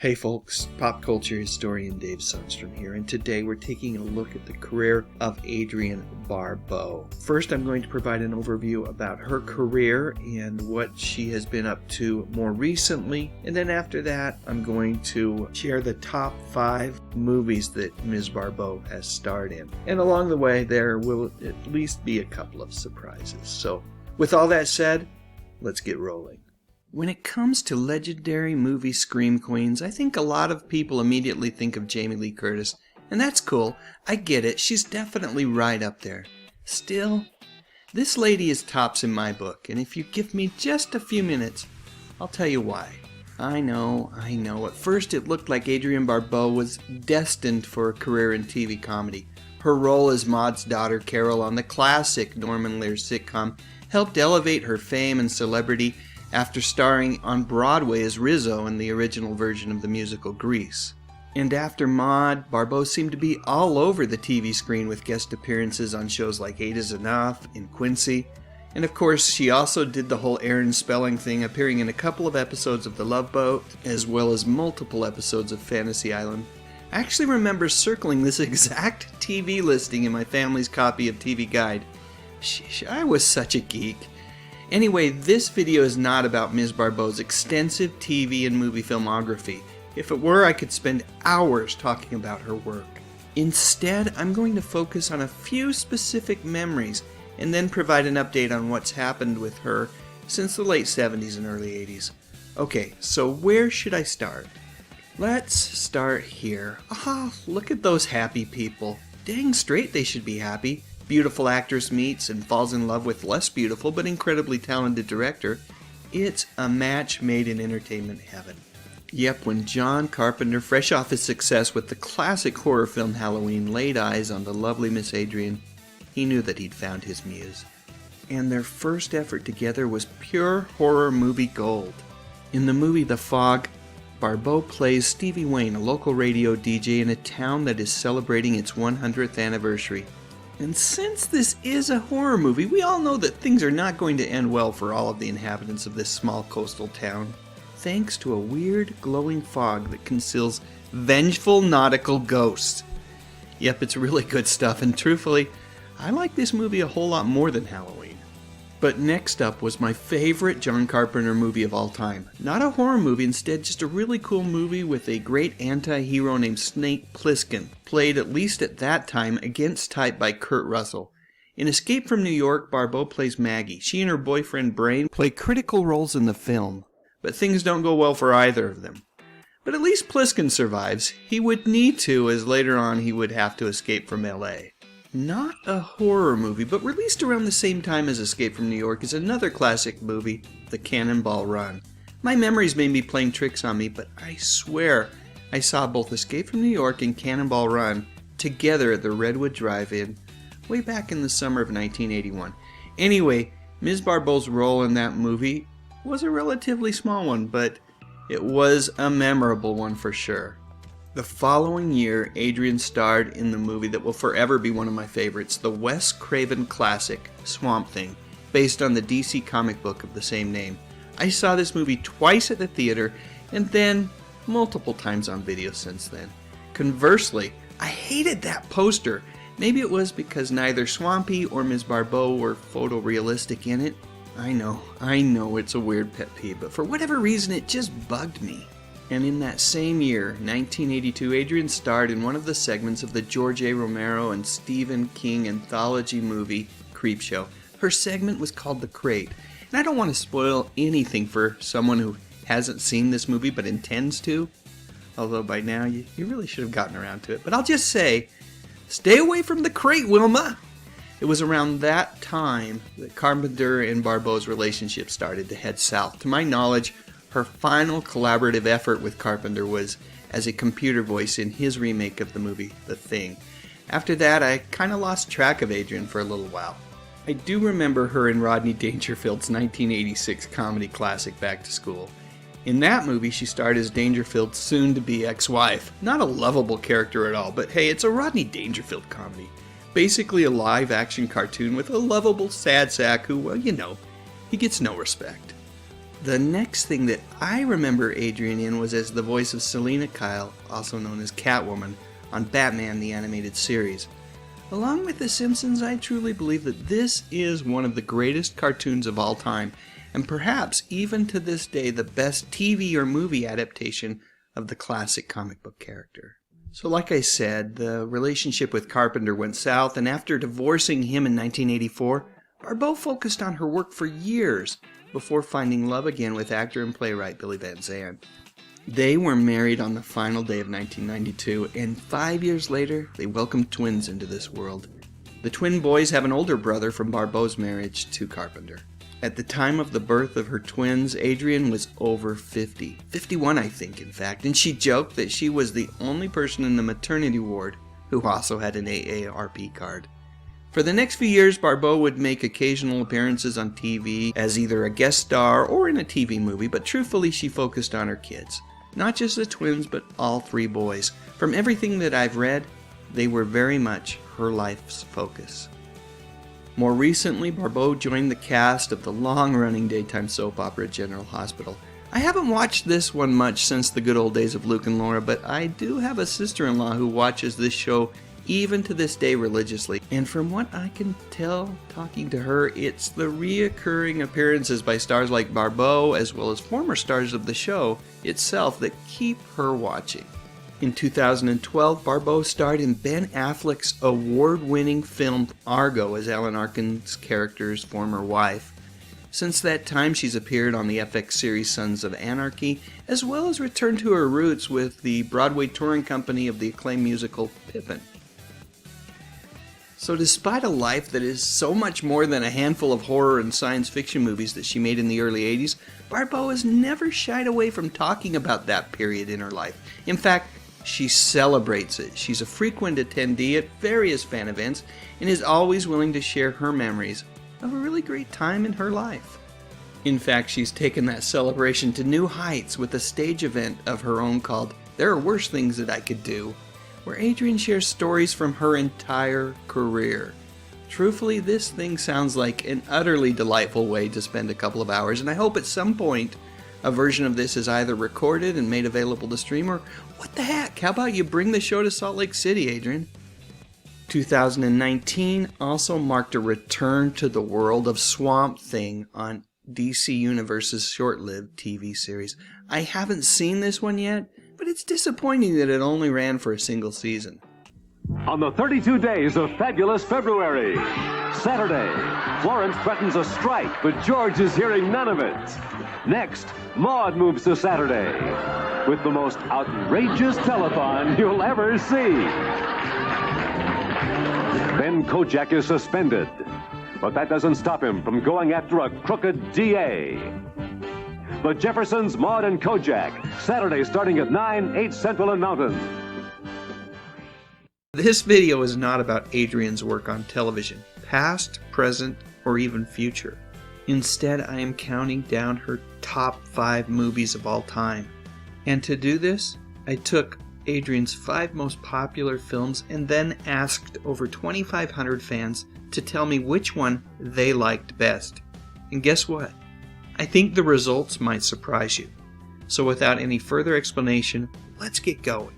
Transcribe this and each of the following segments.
Hey folks, pop culture historian Dave Sundstrom here, and today we're taking a look at the career of Adrienne Barbeau. First, I'm going to provide an overview about her career and what she has been up to more recently, and then after that, I'm going to share the top 5 movies that Ms. Barbeau has starred in. And along the way, there will at least be a couple of surprises. So, with all that said, let's get rolling. When it comes to legendary movie scream queens, I think a lot of people immediately think of Jamie Lee Curtis, and that's cool. I get it. She's definitely right up there. Still, this lady is tops in my book, and if you give me just a few minutes, I'll tell you why. I know. At first it looked like Adrienne Barbeau was destined for a career in TV comedy. Her role as Maud's daughter Carol on the classic Norman Lear sitcom helped elevate her fame and celebrity after starring on Broadway as Rizzo in the original version of the musical Grease. And after Maud, Barbeau seemed to be all over the TV screen with guest appearances on shows like 8 is Enough and Quincy. And of course, she also did the whole Aaron Spelling thing, appearing in a couple of episodes of The Love Boat, as well as multiple episodes of Fantasy Island. I actually remember circling this exact TV listing in my family's copy of TV Guide. Sheesh, I was such a geek. Anyway, this video is not about Ms. Barbeau's extensive TV and movie filmography. If it were, I could spend hours talking about her work. Instead, I'm going to focus on a few specific memories and then provide an update on what's happened with her since the late 70s and early 80s. Okay, so where should I start? Let's start here. Look at those happy people. Dang straight they should be happy. Beautiful actress meets and falls in love with less beautiful but incredibly talented director. It's a match made in entertainment heaven. Yep, when John Carpenter, fresh off his success with the classic horror film Halloween, laid eyes on the lovely Miss Adrienne, he knew that he'd found his muse. And their first effort together was pure horror movie gold. In the movie The Fog, Barbeau plays Stevie Wayne, a local radio DJ in a town that is celebrating its 100th anniversary. And since this is a horror movie, we all know that things are not going to end well for all of the inhabitants of this small coastal town, thanks to a weird glowing fog that conceals vengeful nautical ghosts. Yep, it's really good stuff, and truthfully, I like this movie a whole lot more than Halloween. But next up was my favorite John Carpenter movie of all time. Not a horror movie, instead just a really cool movie with a great anti-hero named Snake Plissken, played at least at that time against type by Kurt Russell. In Escape from New York, Barbeau plays Maggie. She and her boyfriend Brain play critical roles in the film, but things don't go well for either of them. But at least Plissken survives. He would need to, as later on he would have to escape from LA. Not a horror movie, but released around the same time as Escape from New York is another classic movie, The Cannonball Run. My memories may be playing tricks on me, but I swear I saw both Escape from New York and Cannonball Run together at the Redwood Drive-In way back in the summer of 1981. Anyway, Ms. Barbeau's role in that movie was a relatively small one, but it was a memorable one for sure. The following year, Adrienne starred in the movie that will forever be one of my favorites, the Wes Craven classic, Swamp Thing, based on the DC comic book of the same name. I saw this movie twice at the theater, and then multiple times on video since then. Conversely, I hated that poster. Maybe it was because neither Swampy or Ms. Barbeau were photorealistic in it. I know it's a weird pet peeve, but for whatever reason it just bugged me. And in that same year, 1982, Adrienne starred in one of the segments of the George A. Romero and Stephen King anthology movie, Creepshow. Her segment was called The Crate. And I don't want to spoil anything for someone who hasn't seen this movie but intends to. Although by now, you really should have gotten around to it. But I'll just say, stay away from the crate, Wilma! It was around that time that Carpenter and Barbeau's relationship started to head south. To my knowledge, her final collaborative effort with Carpenter was as a computer voice in his remake of the movie The Thing. After that, I kind of lost track of Adrienne for a little while. I do remember her in Rodney Dangerfield's 1986 comedy classic Back to School. In that movie, she starred as Dangerfield's soon-to-be ex-wife. Not a lovable character at all, but hey, it's a Rodney Dangerfield comedy. Basically a live-action cartoon with a lovable sad sack who, well, he gets no respect. The next thing that I remember Adrienne in was as the voice of Selina Kyle, also known as Catwoman, on Batman the Animated Series. Along with The Simpsons, I truly believe that this is one of the greatest cartoons of all time, and perhaps even to this day the best TV or movie adaptation of the classic comic book character. So like I said, the relationship with Carpenter went south, and after divorcing him in 1984, Barbeau focused on her work for years before finding love again with actor and playwright Billy Van Zandt. They were married on the final day of 1992, and 5 years later, they welcomed twins into this world. The twin boys have an older brother from Barbeau's marriage to Carpenter. At the time of the birth of her twins, Adrienne was over 50. 51, I think, in fact, and she joked that she was the only person in the maternity ward who also had an AARP card. For the next few years, Barbeau would make occasional appearances on TV as either a guest star or in a TV movie, but truthfully she focused on her kids. Not just the twins, but all three boys. From everything that I've read, they were very much her life's focus. More recently, Barbeau joined the cast of the long-running daytime soap opera General Hospital. I haven't watched this one much since the good old days of Luke and Laura, but I do have a sister-in-law who watches this show even to this day religiously. And from what I can tell, talking to her, it's the reoccurring appearances by stars like Barbeau, as well as former stars of the show itself, that keep her watching. In 2012, Barbeau starred in Ben Affleck's award-winning film Argo as Alan Arkin's character's former wife. Since that time, she's appeared on the FX series Sons of Anarchy, as well as returned to her roots with the Broadway touring company of the acclaimed musical Pippin. So despite a life that is so much more than a handful of horror and science fiction movies that she made in the early 80s, Barbeau has never shied away from talking about that period in her life. In fact, she celebrates it. She's a frequent attendee at various fan events and is always willing to share her memories of a really great time in her life. In fact, she's taken that celebration to new heights with a stage event of her own called There Are Worse Things That I Could Do, where Adrienne shares stories from her entire career. Truthfully, this thing sounds like an utterly delightful way to spend a couple of hours, and I hope at some point a version of this is either recorded and made available to stream, or what the heck, how about you bring the show to Salt Lake City, Adrienne? 2019 also marked a return to the world of Swamp Thing on DC Universe's short-lived TV series. I haven't seen this one yet, but it's disappointing that it only ran for a single season. On the 32 days of fabulous February, Saturday, Florence threatens a strike, but George is hearing none of it. Next, Maude moves to Saturday with the most outrageous telethon you'll ever see. Then Kojak is suspended, but that doesn't stop him from going after a crooked DA. The Jeffersons, Maude, and Kojak, Saturday starting at 9, 8 Central and Mountain. This video is not about Adrienne's work on television, past, present, or even future. Instead, I am counting down her top 5 movies of all time. And to do this, I took Adrienne's 5 most popular films and then asked over 2,500 fans to tell me which one they liked best. And guess what? I think the results might surprise you. So without any further explanation, let's get going.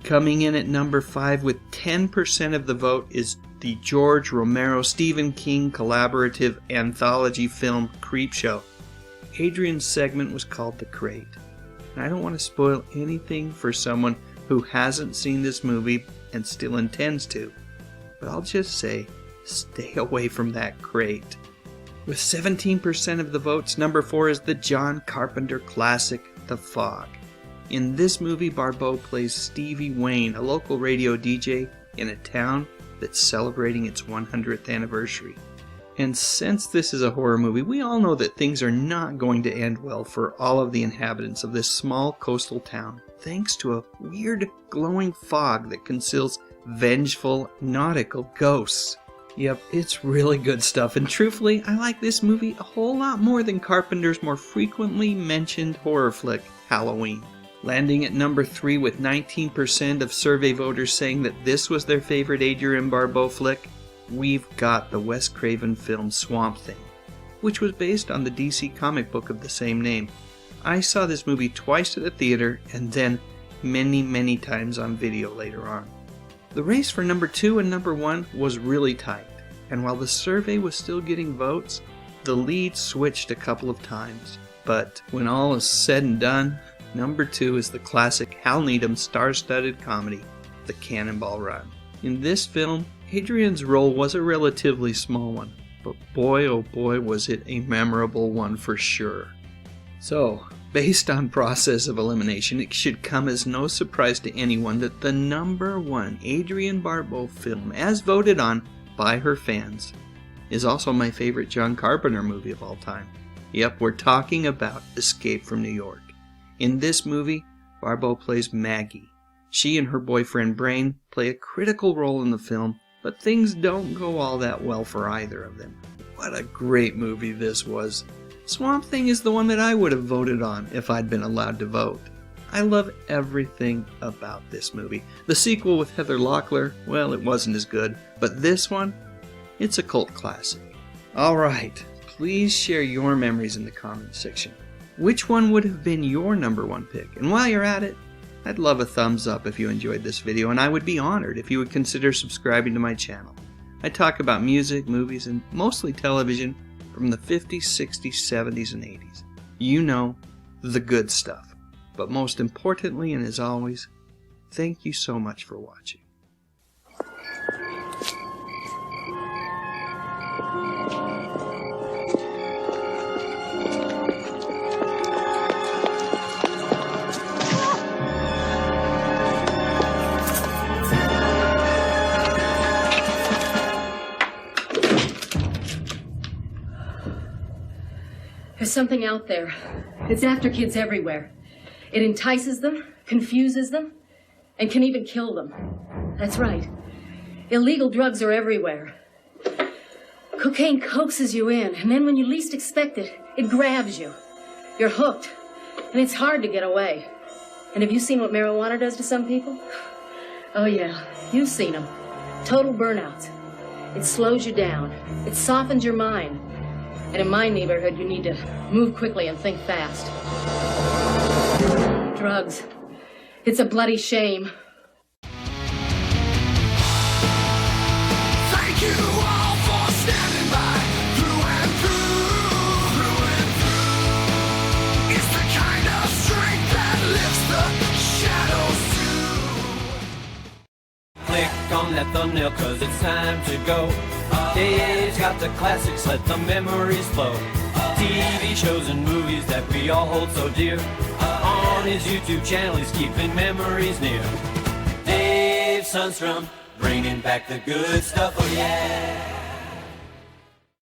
Coming in at number 5 with 10% of the vote is the George Romero Stephen King collaborative anthology film Creepshow. Adrienne's segment was called The Crate. And I don't want to spoil anything for someone who hasn't seen this movie and still intends to, but I'll just say, stay away from that crate. With 17% of the votes, number 4 is the John Carpenter classic, The Fog. In this movie, Barbeau plays Stevie Wayne, a local radio DJ in a town that's celebrating its 100th anniversary. And since this is a horror movie, we all know that things are not going to end well for all of the inhabitants of this small coastal town, thanks to a weird glowing fog that conceals vengeful nautical ghosts. Yep, it's really good stuff, and truthfully, I like this movie a whole lot more than Carpenter's more frequently mentioned horror flick, Halloween. Landing at number 3 with 19% of survey voters saying that this was their favorite Adrienne Barbeau flick, we've got the Wes Craven film Swamp Thing. which was based on the DC comic book of the same name. I saw this movie twice at the theater and then many times on video later on. The race for number 2 and number 1 was really tight, and while the survey was still getting votes, the lead switched a couple of times. But when all is said and done, number 2 is the classic Hal Needham star-studded comedy, The Cannonball Run. In this film, Adrienne's role was a relatively small one, but boy oh boy was it a memorable one for sure. So, based on process of elimination, it should come as no surprise to anyone that the number 1 Adrienne Barbeau film, as voted on by her fans, is also my favorite John Carpenter movie of all time. Yep, we're talking about Escape from New York. In this movie, Barbeau plays Maggie. She and her boyfriend Brain play a critical role in the film, but things don't go all that well for either of them. What a great movie this was. Swamp Thing is the one that I would have voted on if I'd been allowed to vote. I love everything about this movie. The sequel with Heather Locklear, well, it wasn't as good, but this one, it's a cult classic. Alright, please share your memories in the comments section. Which one would have been your number 1 pick? And while you're at it, I'd love a thumbs up if you enjoyed this video, and I would be honored if you would consider subscribing to my channel. I talk about music, movies, and mostly television from the 50s, 60s, 70s, and 80s. You know, the good stuff. But most importantly, and as always, thank you so much for watching. There's something out there. It's after kids everywhere. It entices them, confuses them, and can even kill them. That's right. Illegal drugs are everywhere. Cocaine coaxes you in, and then when you least expect it, it grabs you. You're hooked, and it's hard to get away. And have you seen what marijuana does to some people? Oh yeah, you've seen them. Total burnouts. It slows you down. It softens your mind. And in my neighborhood, you need to move quickly and think fast. Drugs. It's a bloody shame. Thank you all for standing by through and through. It's the kind of strength that lifts the shadows too. Click on that thumbnail 'cause it's time to go. Dave's got the classics, let the memories flow. TV shows and movies that we all hold so dear. On his YouTube channel, he's keeping memories near. Dave Sundstrom, bringing back the good stuff, oh yeah.